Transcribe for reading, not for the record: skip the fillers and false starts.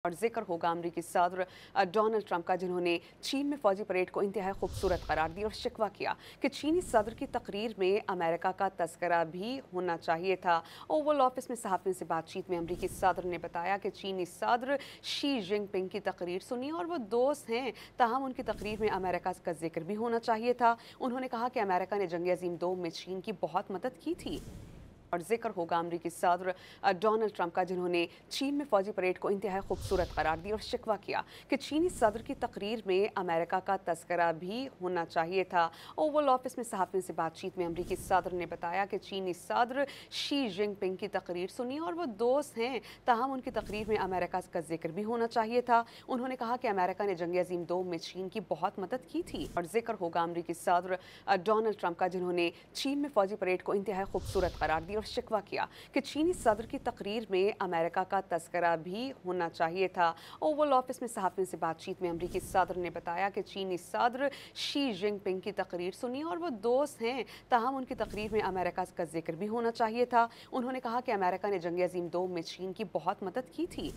और जिक्र होगा अमरीकी सदर डोनाल्ड ट्रंप का, जिन्होंने चीन में फौजी परेड को इंतहाई खूबसूरत करार दिया और शिकवा किया कि चीनी सदर की तकरीर में अमेरिका का तस्करा भी होना चाहिए था। ओवल ऑफिस में सहाफ़ियों से बातचीत में अमरीकी सदर ने बताया कि चीनी सदर शी जिनपिंग की तकरीर सुनी और वो दोस्त हैं, ताहम उनकी तकरीर में अमेरिका का जिक्र भी होना चाहिए था। उन्होंने कहा कि अमेरिका ने जंग अज़ीम 2 में चीन की बहुत मदद की थी। और जिक्र होगा अमरीकी सदर डोनाल्ड ट्रंप का, जिन्होंने चीन में फौजी परेड को इंतहाई खूबसूरत करार दिया और शिकवा किया कि चीनी सदर की तकरीर में अमेरिका का तस्करा भी होना चाहिए था। ओवल ऑफिस में सहाफ़ियों से बातचीत में अमरीकी सदर ने बताया कि चीनी सदर शी जिनपिंग की तकरीर सुनी और वो दोस्त हैं, ताहम उनकी तकरीर में अमेरिका का जिक्र भी होना चाहिए था। उन्होंने कहा कि अमेरिका ने जंग अज़ीम 2 में चीन की बहुत मदद की थी। और जिक्र होगा अमरीकी सदर डोनाल्ड ट्रंप का, जिन्होंने चीन में फौजी परेड को इंतहाई खूबसूरत करार दिया और शिकवा किया कि चीनी सदर की तकरीर में अमेरिका का तस्करा भी होना चाहिए था। ओवल ऑफिस में सहाफ़ियों से बातचीत में अमरीकी सदर ने बताया कि चीनी सदर शी जिनपिंग की तकरीर सुनी और वो दोस्त हैं, ताहम उनकी तकरीर में अमेरिका का जिक्र भी होना चाहिए था। उन्होंने कहा कि अमेरिका ने जंग अज़ीम 2 में चीन की बहुत मदद की थी।